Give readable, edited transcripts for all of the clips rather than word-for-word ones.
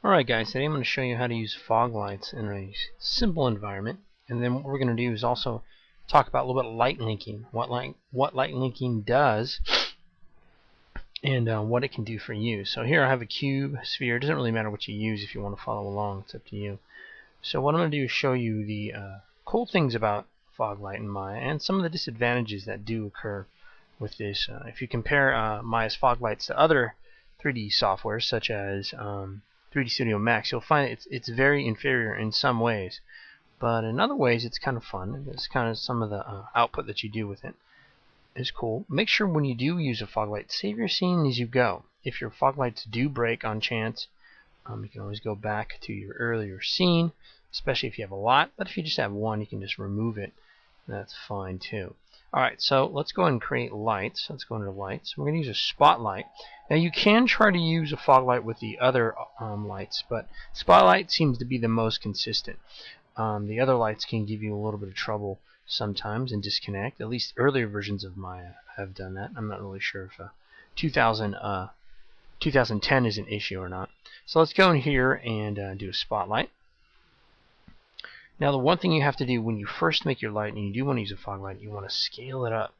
Alright guys, today I'm going to show you how to use fog lights in a simple environment, and then what we're going to do is also talk about a little bit of light linking, what light linking does, and what it can do for you. So here I have a cube, sphere. It doesn't really matter what you use if you want to follow along, it's up to you. So what I'm going to do is show you the cool things about fog light in Maya and some of the disadvantages that do occur with this. If you compare Maya's fog lights to other 3D software such as 3D Studio Max, you'll find it's very inferior in some ways, but in other ways it's kind of fun. It's kind of some of the output that you do with it is cool. Make sure when you do use a fog light, save your scene as you go. If your fog lights do break on chance, you can always go back to your earlier scene, especially if you have a lot, but if you just have one, you can just remove it. That's fine too. Alright, so let's go ahead and create lights. Let's go into lights. We're going to use a spotlight. Now you can try to use a fog light with the other lights, but spotlight seems to be the most consistent. The other lights can give you a little bit of trouble sometimes and disconnect. At least earlier versions of Maya have done that. I'm not really sure if 2010 is an issue or not. So let's go in here and do a spotlight. Now the one thing you have to do when you first make your light, and you do want to use a fog light, you want to scale it up.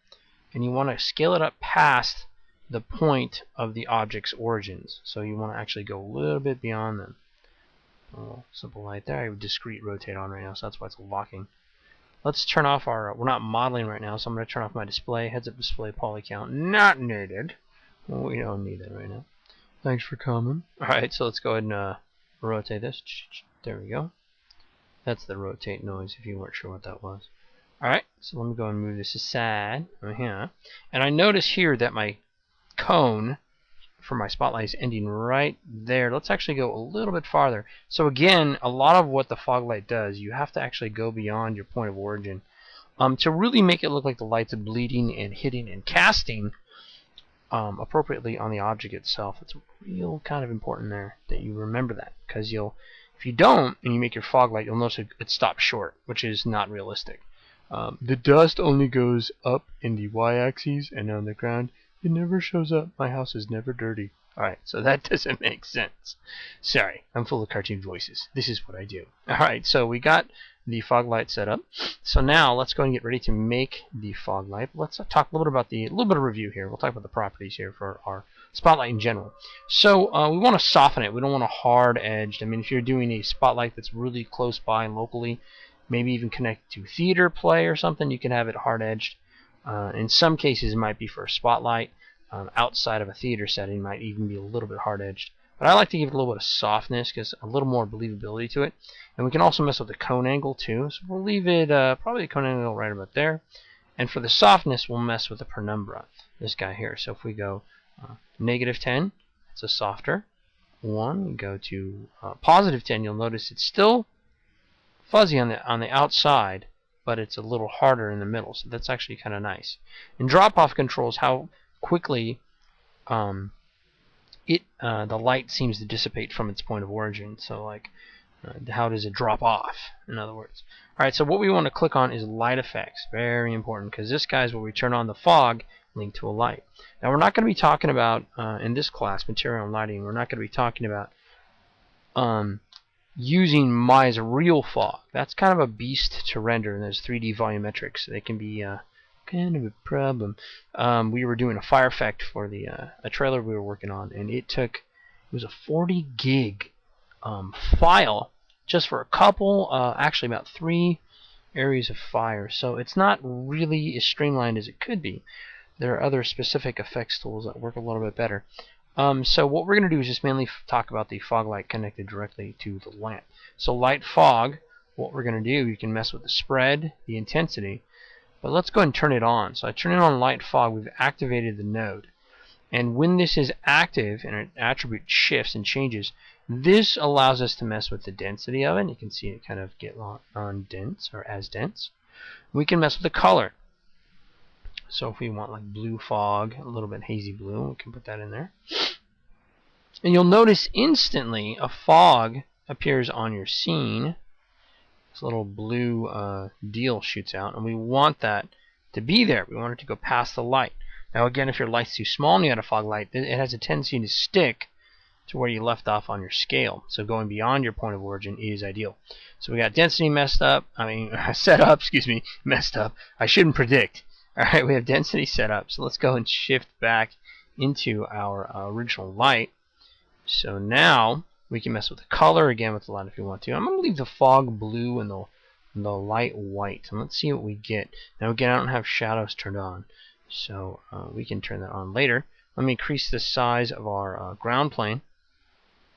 And you want to scale it up past the point of the object's origins. So you want to actually go a little bit beyond them. A little simple light there. I have discrete rotate on right now, so that's why it's locking. Let's turn off our, we're not modeling right now, so I'm going to turn off my display. Heads up display poly count, not needed. Well, we don't need that right now. Thanks for coming. Alright, so let's go ahead and rotate this. There we go. That's the rotate noise if you weren't sure what that was. Alright, so let me go and move this aside right here. And I notice here that my cone for my spotlight is ending right there. Let's actually go a little bit farther. So again, a lot of what the fog light does, you have to actually go beyond your point of origin to really make it look like the light's bleeding and hitting and casting appropriately on the object itself. It's real kind of important there that you remember that, because if you don't and you make your fog light, you'll notice it stops short, which is not realistic. The dust only goes up in the y-axis and on the ground. It never shows up. My house is never dirty. Alright, so that doesn't make sense. Sorry, I'm full of cartoon voices. This is what I do. Alright, so we got the fog light set up. So now let's go and get ready to make the fog light. Let's talk a little bit about a little bit of review here. We'll talk about the properties here for our spotlight in general. So we want to soften it. We don't want a hard edged. I mean, if you're doing a spotlight that's really close by and locally, maybe even connected to theater play or something, you can have it hard edged. In some cases it might be for a spotlight. Outside of a theater setting might even be a little bit hard edged. But I like to give it a little bit of softness, because a little more believability to it. And we can also mess with the cone angle too. So we'll leave it probably a cone angle right about there. And for the softness, we'll mess with the penumbra, this guy here. So if we go -10, it's a softer one. We go to +10, you'll notice it's still fuzzy on the outside, but it's a little harder in the middle. So that's actually kind of nice. And drop-off controls how quickly the light seems to dissipate from its point of origin. So like how does it drop off, in other words. Alright, so what we want to click on is light effects. Very important, because this guy is where we turn on the fog linked to a light. Now we're not going to be talking about in this class, material and lighting, we're not going to be talking about using Maya's real fog. That's kind of a beast to render in those 3D volumetrics. They can be kind of a problem. We were doing a fire effect for a trailer we were working on, and it was a 40 gig file just for a couple, actually about 3 areas of fire. So it's not really as streamlined as it could be. There are other specific effects tools that work a little bit better. So what we're going to do is just mainly talk about the fog light connected directly to the lamp. So light fog, what we're going to do, you can mess with the spread, the intensity, but let's go ahead and turn it on. So I turn it on light fog, we've activated the node. And when this is active and an attribute shifts and changes, this allows us to mess with the density of it. You can see it kind of get on dense or as dense. We can mess with the color. So if we want like blue fog, a little bit hazy blue, we can put that in there. And you'll notice instantly a fog appears on your scene. This little blue deal shoots out, and we want that to be there. We want it to go past the light. Now again, if your light's too small and you had a fog light, it has a tendency to stick to where you left off on your scale. So going beyond your point of origin is ideal. So we got density messed up. I mean, set up, excuse me, messed up. I shouldn't predict. Alright, we have density set up. So let's go and shift back into our original light. So now we can mess with the color again with the light if you want to. I'm going to leave the fog blue and the light white. And let's see what we get. Now again, I don't have shadows turned on. So we can turn that on later. Let me increase the size of our ground plane.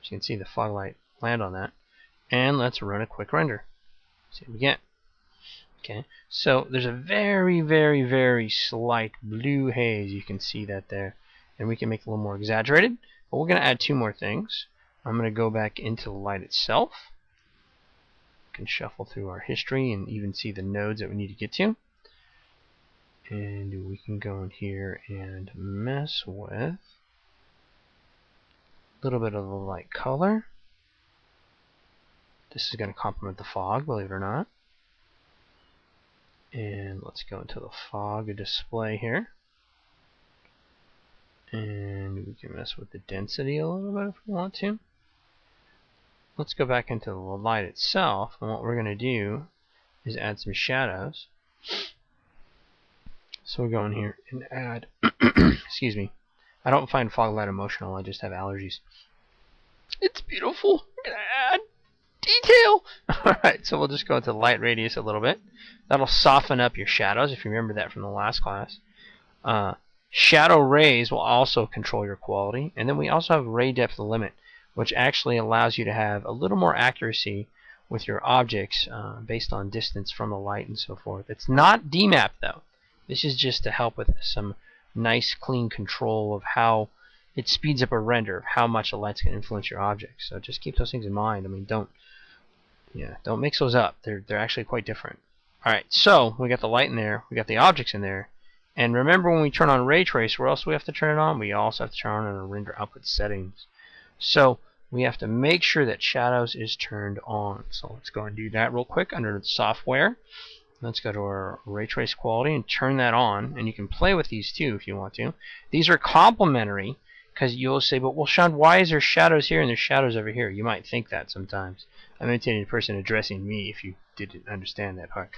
So you can see the fog light land on that. And let's run a quick render. See what we get. Okay, so there's a very, very, very slight blue haze. You can see that there. And we can make it a little more exaggerated. But we're going to add two more things. I'm going to go back into the light itself. We can shuffle through our history and even see the nodes that we need to get to. And we can go in here and mess with a little bit of the light color. This is going to complement the fog, believe it or not. And let's go into the fog display here. And we can mess with the density a little bit if we want to. Let's go back into the light itself, and what we're going to do is add some shadows. So we'll go in here and add, excuse me, I don't find fog light emotional, I just have allergies. It's beautiful. I'm going to add detail. Alright, so we'll just go into light radius a little bit. That'll soften up your shadows, if you remember that from the last class. Shadow rays will also control your quality. And then we also have ray depth limit, which actually allows you to have a little more accuracy with your objects based on distance from the light and so forth. It's not DMAP though. This is just to help with some nice clean control of how it speeds up a render, of how much the light's going to influence your objects. So just keep those things in mind. I mean, don't mix those up. They're actually quite different. Alright, so we got the light in there, we got the objects in there. And remember when we turn on ray trace, where else do we have to turn it on? We also have to turn on our render output settings. So we have to make sure that shadows is turned on. So let's go and do that real quick under the software. Let's go to our ray trace quality and turn that on. And you can play with these too if you want to. These are complementary because you'll say, but well, Sean, why is there shadows here and there's shadows over here? You might think that sometimes. I'm imitating a person addressing me if you didn't understand that part.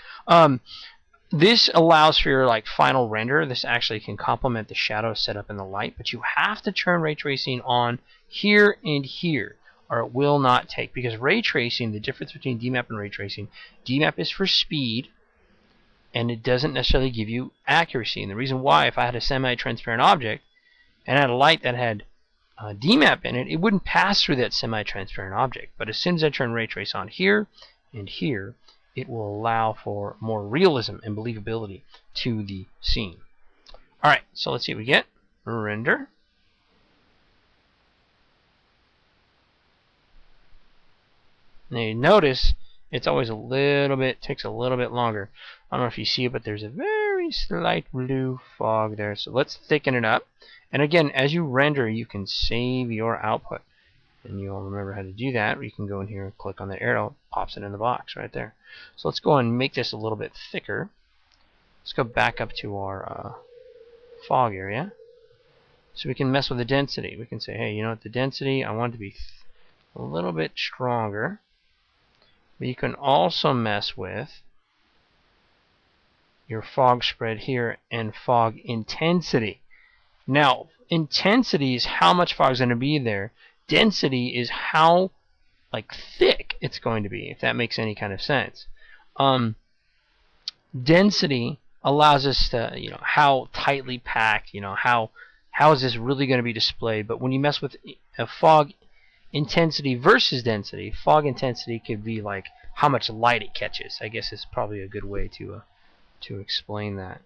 This allows for your final render. This actually can complement the shadow setup in the light, but you have to turn ray tracing on here and here, or it will not take. Because ray tracing, the difference between DMAP and ray tracing, DMAP is for speed, and it doesn't necessarily give you accuracy. And the reason why, if I had a semi-transparent object and I had a light that had DMAP in it, it wouldn't pass through that semi-transparent object. But as soon as I turn ray trace on here and here, it will allow for more realism and believability to the scene. Alright, so let's see what we get. Render. Now you notice it's always takes a little bit longer. I don't know if you see it, but there's a very slight blue fog there. So let's thicken it up. And again, as you render, you can save your output. And you'll remember how to do that. You can go in here and click on the arrow, pops it in the box right there. So let's go and make this a little bit thicker. Let's go back up to our fog area. So we can mess with the density. We can say, hey, you know what, the density, I want it to be a little bit stronger. But you can also mess with your fog spread here and fog intensity. Now, intensity is how much fog is going to be there. Density is how thick it's going to be, if that makes any kind of sense. Density allows us to, how tightly packed, how is this really going to be displayed. But when you mess with a fog intensity versus density, fog intensity could be like how much light it catches. I guess is probably a good way to explain that.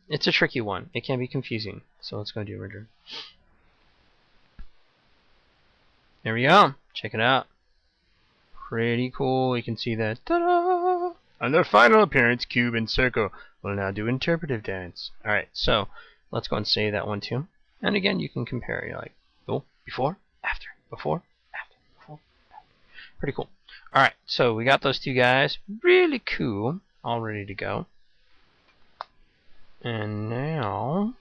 It's a tricky one. It can be confusing. So let's go do a render. There we go. Check it out. Pretty cool. You can see that. Ta-da! On their final appearance, cube and circle will now do interpretive dance. Alright, so let's go and save that one too. And again, you can compare. You're like, oh, before, after, before, after, before, after. Pretty cool. Alright, so we got those two guys. Really cool. All ready to go. And now,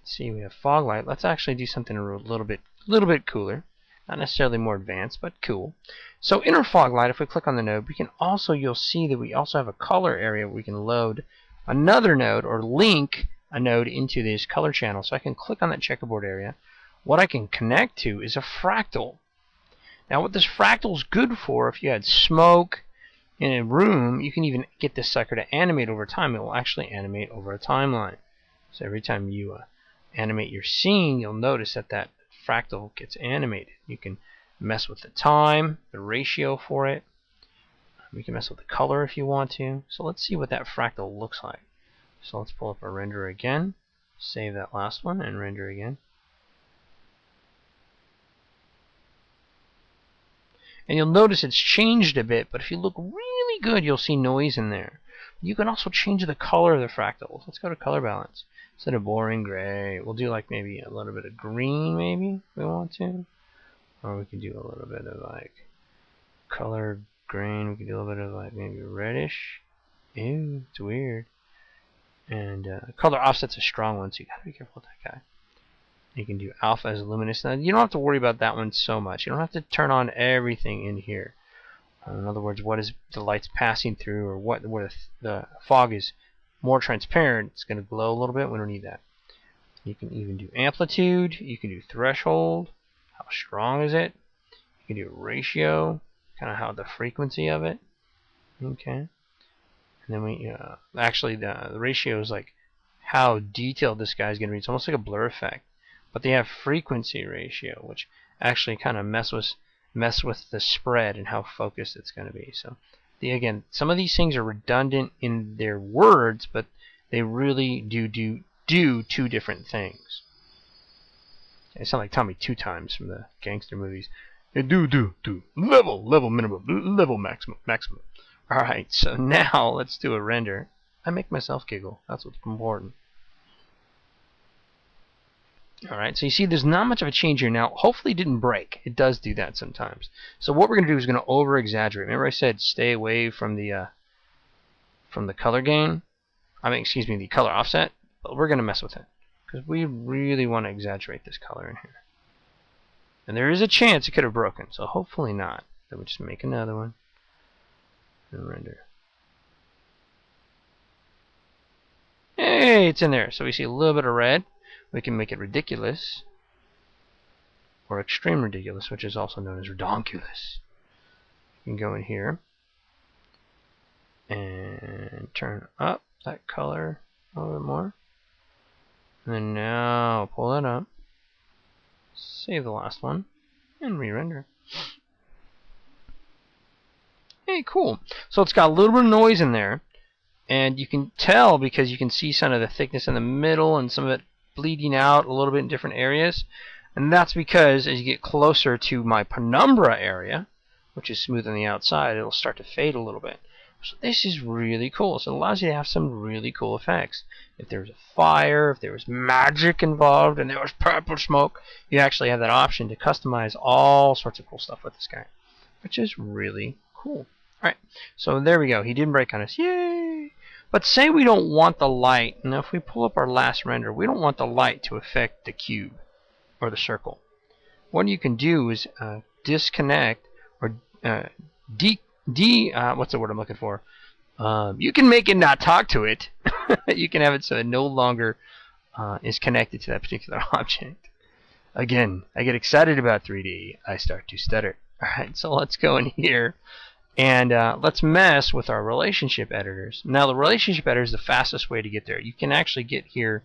let's see, we have fog light. Let's actually do something a little bit cooler. Not necessarily more advanced, but cool. So in our fog light, if we click on the node, we can also, you'll see that we also have a color area where we can load another node or link a node into this color channel. So I can click on that checkerboard area. What I can connect to is a fractal. Now what this fractal is good for, if you had smoke in a room, you can even get this sucker to animate over time. It will actually animate over a timeline. So every time you animate your scene, you'll notice that that fractal gets animated. You can mess with the time, the ratio for it. You can mess with the color if you want to. So let's see what that fractal looks like. So let's pull up our renderer again, save that last one, and render again. And you'll notice it's changed a bit, but if you look really good, you'll see noise in there. You can also change the color of the fractals. Let's go to color balance. Instead of boring gray, we'll do like maybe a little bit of green, maybe, if we want to. Or we can do a little bit of like colored green. We can do a little bit of like maybe reddish. Ew, it's weird. And color offset's a strong one, so you gotta be careful with that guy. You can do alpha as luminous. Now, you don't have to worry about that one so much. You don't have to turn on everything in here. In other words, what is the light's passing through, or where the fog is more transparent, it's going to glow a little bit. We don't need that. You can even do amplitude. You can do threshold. How strong is it? You can do ratio, kind of how the frequency of it. Okay. And then we actually the ratio is like how detailed this guy is going to be. It's almost like a blur effect. But they have frequency ratio, which actually kind of mess with the spread and how focused it's going to be. So, again, some of these things are redundant in their words, but they really do two different things. They sound like Tommy Two Times from the gangster movies. They do level minimum, level maximum. All right, so now let's do a render. I make myself giggle. That's what's important. Alright, so you see there's not much of a change here. Now, hopefully it didn't break. It does do that sometimes. So what we're going to do is going to over-exaggerate. Remember I said stay away from the color gain? Excuse me, the color offset. But we're going to mess with it. Because we really want to exaggerate this color in here. And there is a chance it could have broken, so hopefully not. Then we just make another one. And render. Hey, it's in there. So we see a little bit of red. We can make it ridiculous, or extreme ridiculous, which is also known as redonkulous. You can go in here and turn up that color a little bit more. And then now pull that up, save the last one, and re-render. Hey, cool. So it's got a little bit of noise in there, and you can tell because you can see some of the thickness in the middle and some of it bleeding out a little bit in different areas, and that's because as you get closer to my penumbra area, which is smooth on the outside, it'll start to fade a little bit. So this is really cool. So it allows you to have some really cool effects. If there was a fire, if there was magic involved, and there was purple smoke, you actually have that option to customize all sorts of cool stuff with this guy, which is really cool. Alright, so there we go. He didn't break on us. Yay! But say we don't want the light. Now if we pull up our last render, we don't want the light to affect the cube or the circle. What you can do is disconnect or what's the word I'm looking for? You can make it not talk to it. You can have it so it no longer is connected to that particular object. Again, I get excited about 3D. I start to stutter. Alright, so let's go in here. And let's mess with our relationship editors. Now the relationship editor is the fastest way to get there. You can actually get here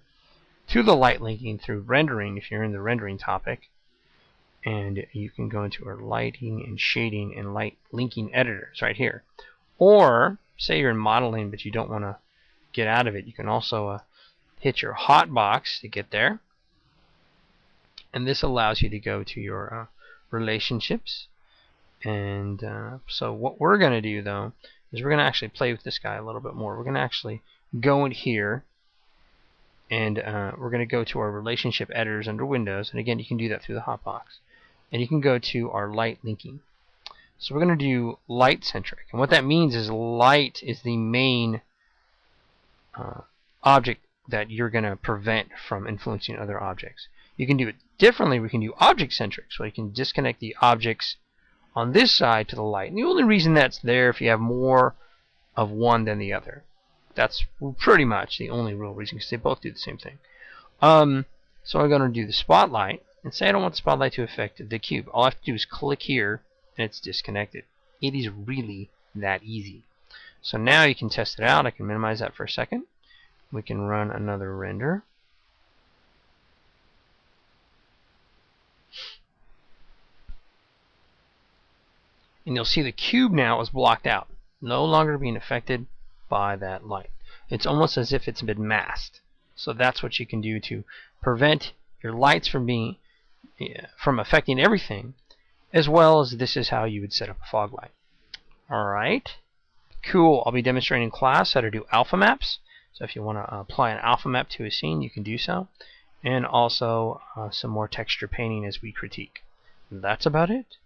to the light linking through rendering if you're in the rendering topic. And you can go into our lighting and shading and light linking editors right here. Or say you're in modeling but you don't want to get out of it. You can also hit your hotbox to get there. And this allows you to go to your relationships. And so what we're going to do, though, is we're going to actually play with this guy a little bit more. We're going to actually go in here, and we're going to go to our relationship editors under Windows. And again, you can do that through the hotbox. And you can go to our light linking. So we're going to do light-centric. And what that means is light is the main object that you're going to prevent from influencing other objects. You can do it differently. We can do object-centric, so you can disconnect the objects on this side to the light. And the only reason that's there if you have more of one than the other. That's pretty much the only real reason, because they both do the same thing. So I'm going to do the spotlight, and say I don't want the spotlight to affect the cube. All I have to do is click here, and it's disconnected. It is really that easy. So now you can test it out. I can minimize that for a second. We can run another render. And you'll see the cube now is blocked out, no longer being affected by that light. It's almost as if it's been masked. So that's what you can do to prevent your lights from affecting everything, as well as this is how you would set up a fog light. Alright, cool. I'll be demonstrating in class how to do alpha maps. So if you want to apply an alpha map to a scene, you can do so. And also some more texture painting as we critique. That's about it.